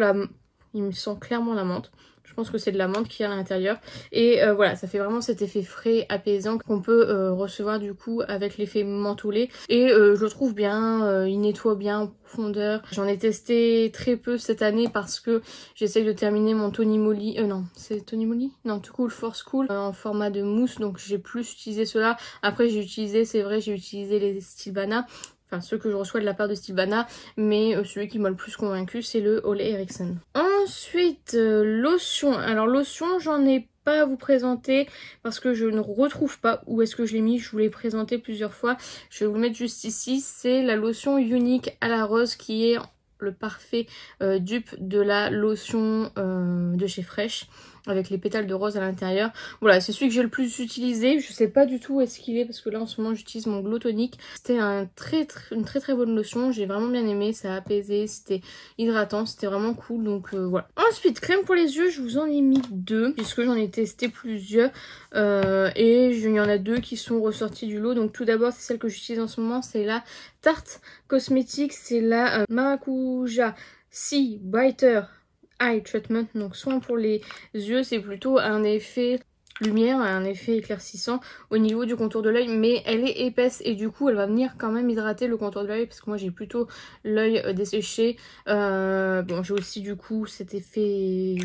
il me sent clairement la menthe. Je pense que c'est de la menthe qui est à l'intérieur. Et voilà, ça fait vraiment cet effet frais, apaisant qu'on peut recevoir du coup avec l'effet mentholé. Et je le trouve bien, il nettoie bien en profondeur. J'en ai testé très peu cette année parce que j'essaye de terminer mon Tony Moly, non, c'est Tony Moly? Non, Too Cool Force Cool en format de mousse, donc j'ai plus utilisé cela. Après j'ai utilisé, c'est vrai, j'ai utilisé les Sylvana. Enfin, ceux que je reçois de la part de Sylvana, mais celui qui m'a le plus convaincu, c'est le Ole Henriksen. Ensuite, lotion. Alors, lotion, j'en ai pas à vous présenter parce que je ne retrouve pas où est-ce que je l'ai mis. Je vous l'ai présenté plusieurs fois. Je vais vous le mettre juste ici. C'est la lotion unique à la rose qui est le parfait dupe de la lotion de chez Fresh, avec les pétales de rose à l'intérieur. Voilà, c'est celui que j'ai le plus utilisé. Je sais pas du tout où est-ce qu'il est parce que là en ce moment j'utilise mon Glow Tonic. C'était une très très bonne lotion. J'ai vraiment bien aimé, ça a apaisé, c'était hydratant, c'était vraiment cool. Donc voilà. Ensuite, crème pour les yeux, je vous en ai mis 2 puisque j'en ai testé plusieurs. Et il y en a 2 qui sont ressortis du lot. Donc tout d'abord, c'est celle que j'utilise en ce moment, c'est la Tarte Cosmetics, c'est la Maracuja Sea Brighter Eye Treatment, donc soin pour les yeux. C'est plutôt un effet lumière, un effet éclaircissant au niveau du contour de l'œil, mais elle est épaisse et du coup elle va venir quand même hydrater le contour de l'œil parce que moi j'ai plutôt l'œil desséché. Bon, j'ai aussi du coup cet effet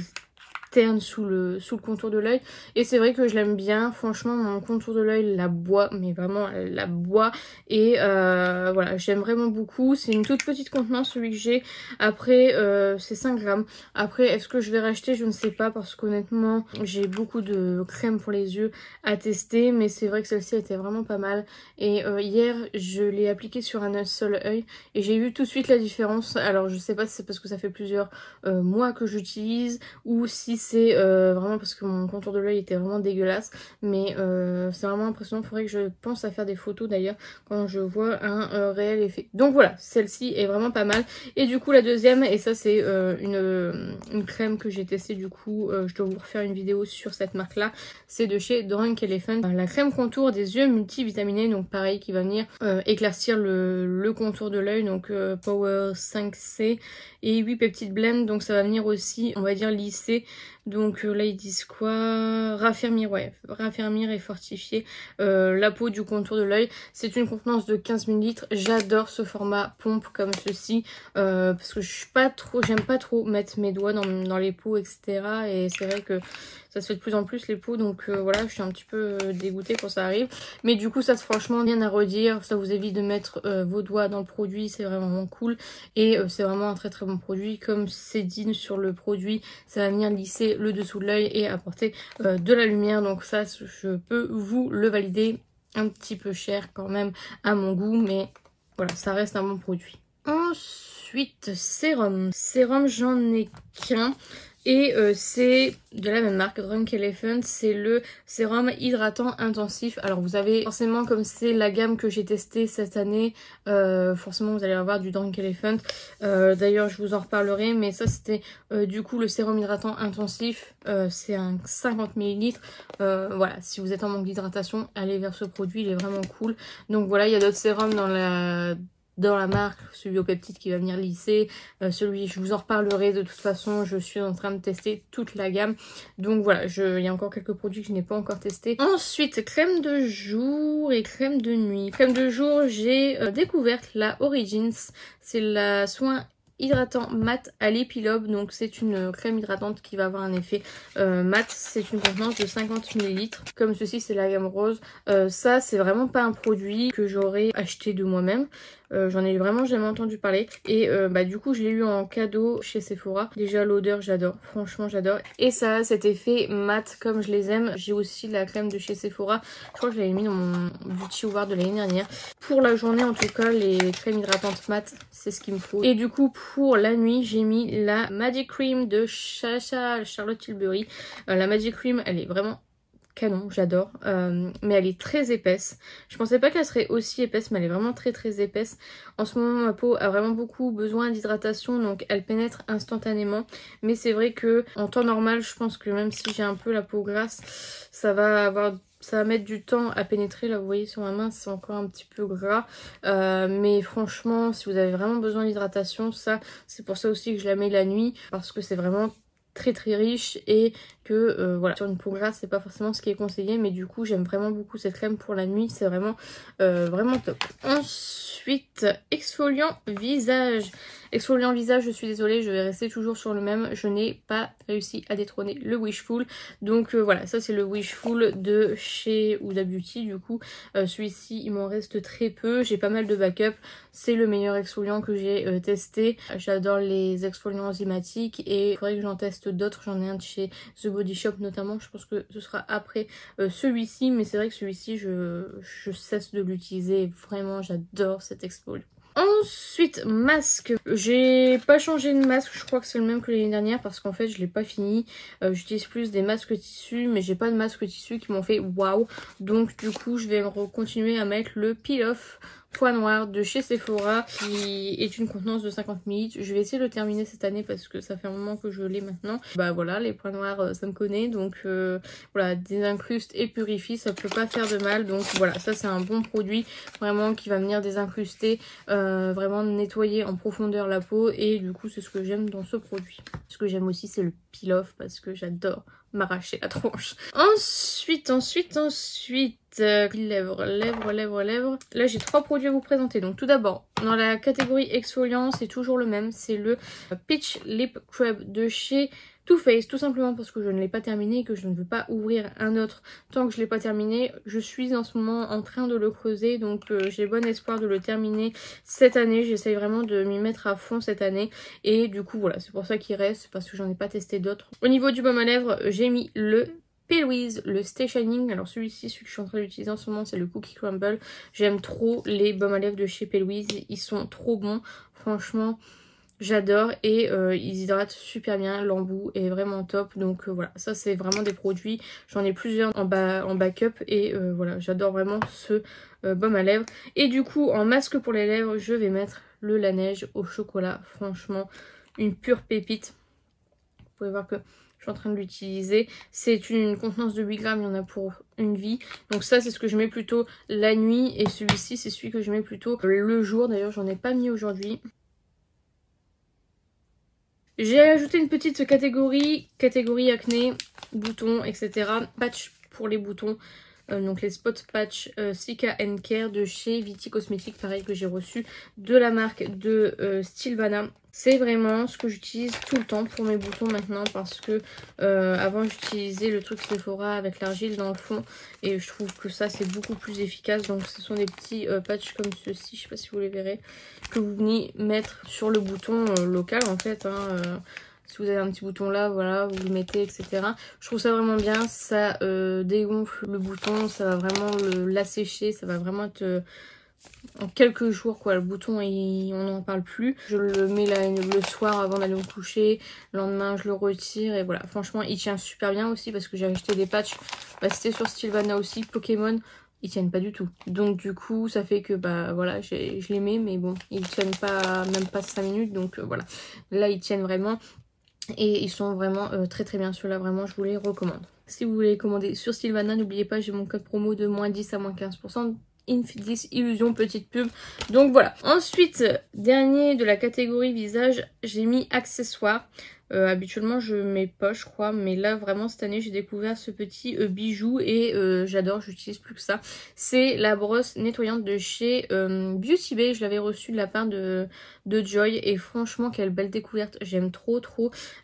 terne sous le contour de l'œil et c'est vrai que je l'aime bien. Franchement, mon contour de l'œil la boit, mais vraiment la boit. Et voilà, j'aime vraiment beaucoup. C'est une toute petite contenance celui que j'ai. Après c'est 5 grammes. Après est-ce que je vais racheter, je ne sais pas, parce qu'honnêtement j'ai beaucoup de crème pour les yeux à tester, mais c'est vrai que celle-ci était vraiment pas mal. Et hier je l'ai appliquée sur un seul œil et j'ai vu tout de suite la différence. Alors je sais pas si c'est parce que ça fait plusieurs mois que j'utilise ou si c'est vraiment parce que mon contour de l'œil était vraiment dégueulasse, mais c'est vraiment impressionnant. Il faudrait que je pense à faire des photos d'ailleurs quand je vois un réel effet. Donc voilà, celle-ci est vraiment pas mal. Et du coup la deuxième, et ça c'est une crème que j'ai testée, du coup je dois vous refaire une vidéo sur cette marque là, c'est de chez Drunk Elephant, la crème contour des yeux multivitaminée, donc pareil qui va venir éclaircir le contour de l'œil, donc Power 5C et 8 peptides blend, donc ça va venir aussi on va dire lisser. Donc là ils disent quoi? Raffermir, ouais, raffermir et fortifier la peau du contour de l'œil. C'est une contenance de 15 ml. J'adore ce format pompe comme ceci parce que j'aime pas trop mettre mes doigts dans les peaux, etc. Et c'est vrai que ça se fait de plus en plus les peaux, donc voilà, je suis un petit peu dégoûtée quand ça arrive. Mais du coup ça franchement rien à redire, ça vous évite de mettre vos doigts dans le produit, c'est vraiment cool. Et c'est vraiment un très très bon produit, comme c'est dit sur le produit, ça va venir lisser le dessous de l'œil et apporter de la lumière. Donc ça je peux vous le valider. Un petit peu cher quand même à mon goût, mais voilà, ça reste un bon produit. Ensuite, sérum. Sérum, j'en ai qu'un. Et c'est de la même marque, Drunk Elephant, c'est le sérum hydratant intensif. Alors vous avez forcément, comme c'est la gamme que j'ai testée cette année, forcément vous allez avoir du Drunk Elephant. D'ailleurs je vous en reparlerai, mais ça c'était du coup le sérum hydratant intensif, c'est un 50 ml. Voilà, si vous êtes en manque d'hydratation, allez vers ce produit, il est vraiment cool. Donc voilà, il y a d'autres sérums dans la marque, celui au peptide qui va venir lisser, celui, je vous en reparlerai de toute façon, je suis en train de tester toute la gamme. Donc voilà, il y a encore quelques produits que je n'ai pas encore testés. Ensuite, crème de jour et crème de nuit. Crème de jour, j'ai découvert la Origins, c'est la soin hydratant mat à l'épilobe, donc c'est une crème hydratante qui va avoir un effet mat. C'est une contenance de 50 ml, comme ceci c'est la gamme rose. Ça c'est vraiment pas un produit que j'aurais acheté de moi-même. J'en ai vraiment jamais entendu parler et bah du coup je l'ai eu en cadeau chez Sephora. Déjà l'odeur j'adore, franchement j'adore, et ça a cet effet mat comme je les aime. J'ai aussi la crème de chez Sephora, je crois que je l'avais mis dans mon Beauty Award de l'année dernière. Pour la journée en tout cas, les crèmes hydratantes mat c'est ce qu'il me faut. Et du coup pour la nuit j'ai mis la Magic Cream de Charlotte Tilbury. La Magic Cream elle est vraiment canon, j'adore, mais elle est très épaisse. Je pensais pas qu'elle serait aussi épaisse, mais elle est vraiment très très épaisse. En ce moment ma peau a vraiment beaucoup besoin d'hydratation, donc elle pénètre instantanément. Mais c'est vrai que en temps normal, je pense que même si j'ai un peu la peau grasse, ça va mettre du temps à pénétrer. Là vous voyez sur ma main c'est encore un petit peu gras, mais franchement si vous avez vraiment besoin d'hydratation, ça c'est pour ça aussi que je la mets la nuit, parce que c'est vraiment très riche et que voilà, sur une peau grasse c'est pas forcément ce qui est conseillé, mais du coup j'aime vraiment beaucoup cette crème pour la nuit, c'est vraiment vraiment top. Ensuite, exfoliant visage. Exfoliant visage, je suis désolée, je vais rester toujours sur le même, je n'ai pas réussi à détrôner le Wishful. Donc voilà, ça c'est le Wishful de chez Huda Beauty. Du coup celui-ci il m'en reste très peu, j'ai pas mal de backup, c'est le meilleur exfoliant que j'ai testé. J'adore les exfoliants enzymatiques et il faudrait que j'en teste d'autres, j'en ai un de chez The Body Shop notamment, je pense que ce sera après celui-ci, mais c'est vrai que celui-ci je cesse de l'utiliser, vraiment j'adore cet exfoliant. Ensuite, masque. J'ai pas changé de masque, je crois que c'est le même que l'année dernière parce qu'en fait je l'ai pas fini. J'utilise plus des masques tissus, mais j'ai pas de masques tissus qui m'ont fait waouh. Donc du coup je vais continuer à mettre le Peel Off Point Noir de chez Sephora qui est une contenance de 50 ml. Je vais essayer de le terminer cette année parce que ça fait un moment que je l'ai maintenant. Bah voilà, les points noirs ça me connaît, donc voilà, désincruste et purifie, ça peut pas faire de mal. Donc voilà, ça c'est un bon produit vraiment qui va venir désincruster, vraiment nettoyer en profondeur la peau, et du coup c'est ce que j'aime dans ce produit. Ce que j'aime aussi c'est le Peel Off parce que j'adore m'arracher la tronche. Ensuite, lèvres. Là j'ai 3 produits à vous présenter. Donc tout d'abord, dans la catégorie exfoliant, c'est toujours le même, c'est le Peach Lip Scrub de chez Too Faced, tout simplement parce que je ne l'ai pas terminé et que je ne veux pas ouvrir un autre tant que je ne l'ai pas terminé. Je suis en ce moment en train de le creuser, donc j'ai bon espoir de le terminer cette année. J'essaye vraiment de m'y mettre à fond cette année et du coup voilà, c'est pour ça qu'il reste, parce que j'en ai pas testé d'autres. Au niveau du baume à lèvres, j'ai mis le P. le Stay Shining. Alors celui-ci, celui que je suis en train d'utiliser en ce moment, c'est le Cookie Crumble. J'aime trop les baumes à lèvres de chez P. Ils sont trop bons, franchement. J'adore et ils hydratent super bien, l'embout est vraiment top, donc voilà, ça c'est vraiment des produits, j'en ai plusieurs en backup et voilà, j'adore vraiment ce baume à lèvres. Et du coup en masque pour les lèvres, je vais mettre le Laneige au chocolat, franchement une pure pépite. Vous pouvez voir que je suis en train de l'utiliser, c'est une contenance de 8 grammes, il y en a pour une vie. Donc ça c'est ce que je mets plutôt la nuit et celui-ci c'est celui que je mets plutôt le jour, d'ailleurs j'en ai pas mis aujourd'hui. J'ai ajouté une petite catégorie acné, boutons, etc. Patch pour les boutons. Donc les spot patch Sika & Care de chez Viti Cosmetics, pareil, que j'ai reçu de la marque de Stilvana. C'est vraiment ce que j'utilise tout le temps pour mes boutons maintenant, parce que avant j'utilisais le truc Sephora avec l'argile dans le fond et je trouve que ça c'est beaucoup plus efficace. Donc ce sont des petits patchs comme ceci, je sais pas si vous les verrez, que vous venez mettre sur le bouton local en fait, hein, si vous avez un petit bouton là, voilà, vous le mettez, etc. Je trouve ça vraiment bien, ça dégonfle le bouton, ça va vraiment l'assécher, ça va vraiment être en quelques jours quoi, le bouton on n'en parle plus. Je le mets là, le soir avant d'aller me coucher, le lendemain je le retire et voilà, franchement il tient super bien aussi parce que j'ai acheté des patchs, bah, c'était sur Stilvana aussi, Pokémon. Ils tiennent pas du tout, donc du coup ça fait que bah voilà, je les mets, mais bon ils tiennent pas, même pas 5 minutes, donc voilà, là ils tiennent vraiment. Et ils sont vraiment très bien, ceux-là vraiment je vous les recommande. Si vous voulez les commander sur Stilvana, n'oubliez pas, j'ai mon code promo de -10 à -15%. Infidis Illusion, petite pub. Donc voilà. Ensuite, dernier de la catégorie visage, j'ai mis accessoires. Habituellement je mets pas, je crois, mais là vraiment cette année j'ai découvert ce petit bijou et j'adore, j'utilise plus que ça. C'est la brosse nettoyante de chez Beauty Bay. Je l'avais reçue de la part de Joy et franchement quelle belle découverte, j'aime trop.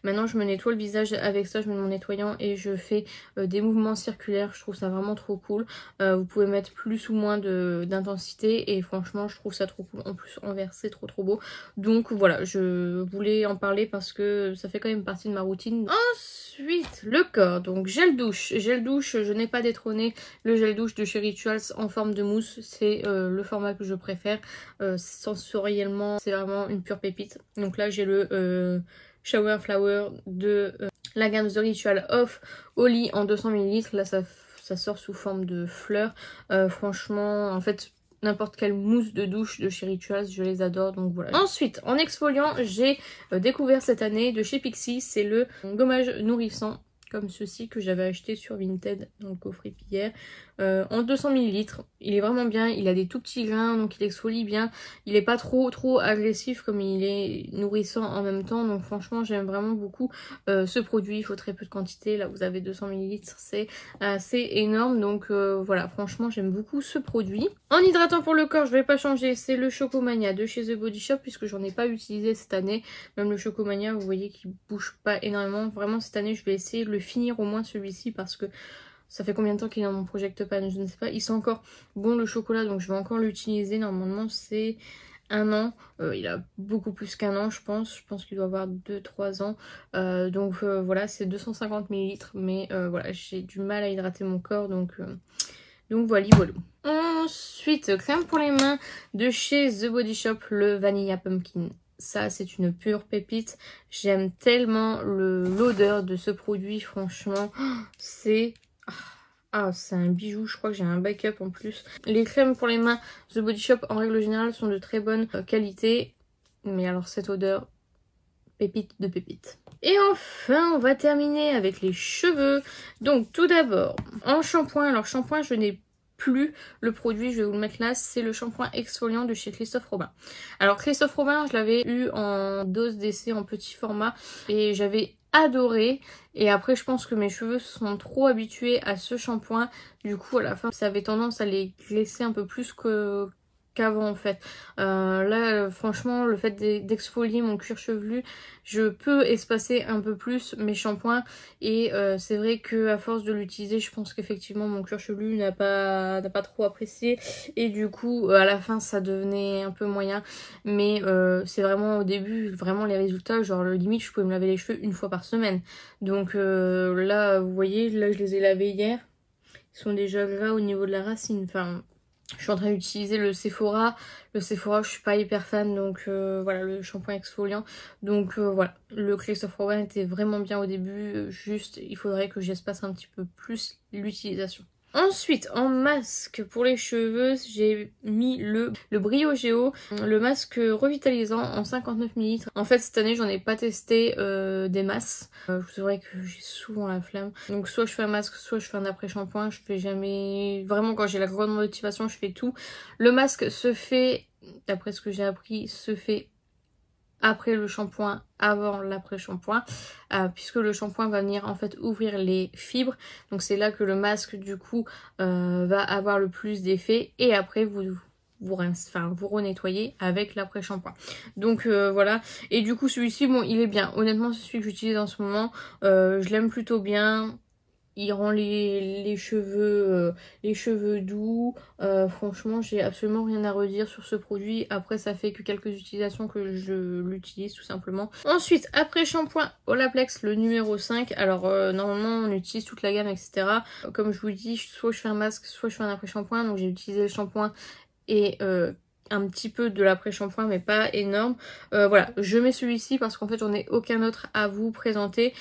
Maintenant je me nettoie le visage avec ça, je mets mon nettoyant et je fais des mouvements circulaires, je trouve ça vraiment trop cool. Vous pouvez mettre plus ou moins d'intensité et franchement je trouve ça trop cool. En plus en vert c'est trop beau. Donc voilà, je voulais en parler parce que ça fait quand même partie de ma routine. Ensuite, le corps, donc gel douche, je n'ai pas détrôné le gel douche de chez Rituals en forme de mousse, c'est le format que je préfère. Sensoriellement c'est vraiment une pure pépite. Donc là j'ai le Shower Flower de la gamme The Ritual Off au lit en 200 ml. Là ça sort sous forme de fleurs. Franchement en fait n'importe quelle mousse de douche de chez Rituals, je les adore, donc voilà. Ensuite, en exfoliant, j'ai découvert cette année de chez Pixi, c'est le gommage nourrissant, comme ceci, que j'avais acheté sur Vinted dans le coffret hier. en 200 ml. Il est vraiment bien, il a des tout petits grains donc il exfolie bien. Il est pas trop agressif comme il est nourrissant en même temps, donc franchement j'aime vraiment beaucoup ce produit. Il faut très peu de quantité, là vous avez 200 ml, c'est assez énorme, donc voilà, franchement j'aime beaucoup ce produit. En hydratant pour le corps, je vais pas changer, c'est le Chocomania de chez The Body Shop puisque j'en ai pas utilisé cette année. Même le Chocomania, vous voyez qu'il bouge pas énormément. Vraiment cette année je vais essayer de le finir au moins celui-ci parce que ça fait combien de temps qu'il est dans mon Project Pan, je ne sais pas. Il sent encore bon le chocolat, donc je vais encore l'utiliser. Normalement c'est 1 an. Il a beaucoup plus qu'1 an je pense. Je pense qu'il doit avoir 2-3 ans. Donc voilà, c'est 250 ml. Mais voilà, j'ai du mal à hydrater mon corps. Donc voilà. Ensuite, crème pour les mains de chez The Body Shop, le Vanilla Pumpkin. Ça, c'est une pure pépite. J'aime tellement l'odeur de ce produit, franchement. C'est un bijou. Je crois que j'ai un backup en plus. Les crèmes pour les mains The Body Shop, en règle générale, sont de très bonne qualité. Mais alors, cette odeur, pépite de pépite. Et enfin, on va terminer avec les cheveux. Donc, tout d'abord, en shampoing. Alors, shampoing, je n'ai plus le produit, je vais vous le mettre là, c'est le shampoing exfoliant de chez Christophe Robin. Alors Christophe Robin, je l'avais eu en dose d'essai en petit format et j'avais adoré, et après je pense que mes cheveux se sont trop habitués à ce shampoing, du coup à la fin ça avait tendance à les graisser un peu plus qu'avant en fait. Là franchement le fait d'exfolier mon cuir chevelu, je peux espacer un peu plus mes shampoings et c'est vrai que à force de l'utiliser je pense qu'effectivement mon cuir chevelu n'a pas trop apprécié et du coup à la fin ça devenait un peu moyen, mais c'est vraiment au début vraiment les résultats, genre limite je pouvais me laver les cheveux 1 fois par semaine. Donc là vous voyez, là je les ai lavés hier, ils sont déjà gras au niveau de la racine. Enfin, je suis en train d'utiliser le Sephora. Le Sephora, je suis pas hyper fan, donc voilà, le shampoing exfoliant. Donc voilà, le Christophe Robin était vraiment bien au début. Juste, il faudrait que j'espace un petit peu plus l'utilisation. Ensuite, en masque pour les cheveux, j'ai mis le Brio Géo, le masque revitalisant en 59 ml. En fait, cette année, j'en ai pas testé des masses. C'est vrai que j'ai souvent la flemme. Donc soit je fais un masque, soit je fais un après-shampoing. Je fais jamais... Vraiment, quand j'ai la grande motivation, je fais tout. Le masque se fait, d'après ce que j'ai appris, se fait après le shampoing, avant l'après-shampoing, puisque le shampoing va venir en fait ouvrir les fibres, donc c'est là que le masque du coup va avoir le plus d'effet, et après vous renettoyez avec l'après-shampoing. Donc voilà, et du coup celui-ci, bon il est bien, honnêtement c'est celui que j'utilise en ce moment, je l'aime plutôt bien. Il rend les cheveux doux. Franchement, j'ai absolument rien à redire sur ce produit. Après, ça fait que quelques utilisations que je l'utilise tout simplement. Ensuite, après shampoing Olaplex, le numéro 5. Alors, normalement, on utilise toute la gamme, etc. Comme je vous dis, soit je fais un masque, soit je fais un après shampoing. Donc, j'ai utilisé le shampoing et... un petit peu de l'après-shampoing mais pas énorme. Voilà, je mets celui-ci parce qu'en fait j'en ai aucun autre à vous présenter.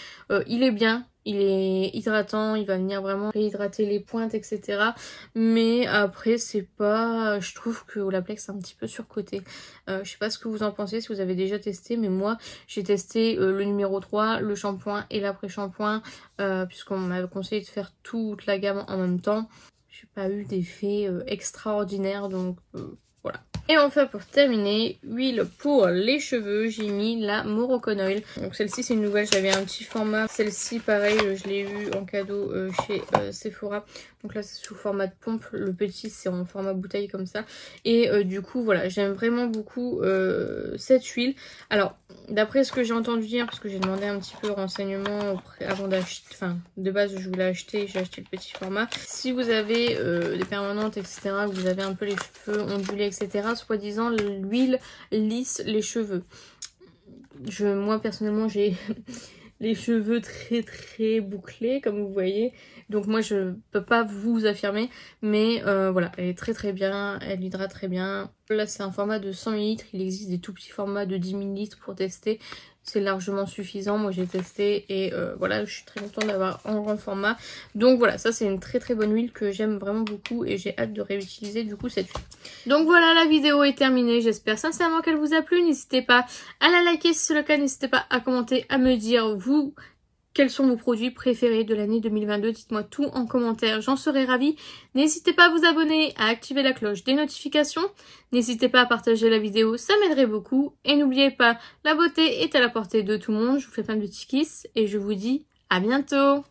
Il est bien, il est hydratant, il va venir vraiment réhydrater les pointes, etc. Mais après c'est pas... Je trouve que Olaplex c'est un petit peu surcoté. Je sais pas ce que vous en pensez, si vous avez déjà testé, mais moi j'ai testé le numéro 3, le shampoing et l'après-shampoing, puisqu'on m'avait conseillé de faire toute la gamme en même temps. J'ai pas eu d'effet extraordinaire, donc... voilà. Et enfin pour terminer, huile pour les cheveux, j'ai mis la Morocco Oil. Donc celle-ci c'est une nouvelle, j'avais un petit format. Celle-ci pareil, je l'ai eu en cadeau chez Sephora. Donc là c'est sous format de pompe, le petit c'est en format bouteille comme ça. Et du coup voilà, j'aime vraiment beaucoup cette huile. Alors d'après ce que j'ai entendu dire, parce que j'ai demandé un petit peu de renseignements avant d'acheter, enfin de base je voulais acheter, j'ai acheté le petit format. Si vous avez des permanentes etc, que vous avez un peu les cheveux ondulés etc, soi-disant l'huile lisse les cheveux. Moi personnellement j'ai les cheveux très bouclés comme vous voyez, donc moi je peux pas vous affirmer, mais voilà, elle est très bien, elle hydrate très bien. Là c'est un format de 100 ml, il existe des tout petits formats de 10 ml pour tester, c'est largement suffisant. Moi j'ai testé et voilà, je suis très contente d'avoir en grand format. Donc voilà, ça c'est une très bonne huile que j'aime vraiment beaucoup et j'ai hâte de réutiliser du coup cette huile. Donc voilà, la vidéo est terminée, j'espère sincèrement qu'elle vous a plu. N'hésitez pas à la liker si c'est le cas, n'hésitez pas à commenter, à me dire vous quels sont vos produits préférés de l'année 2022. Dites-moi tout en commentaire, j'en serai ravie. N'hésitez pas à vous abonner, à activer la cloche des notifications. N'hésitez pas à partager la vidéo, ça m'aiderait beaucoup. Et n'oubliez pas, la beauté est à la portée de tout le monde. Je vous fais plein de petits kisses et je vous dis à bientôt.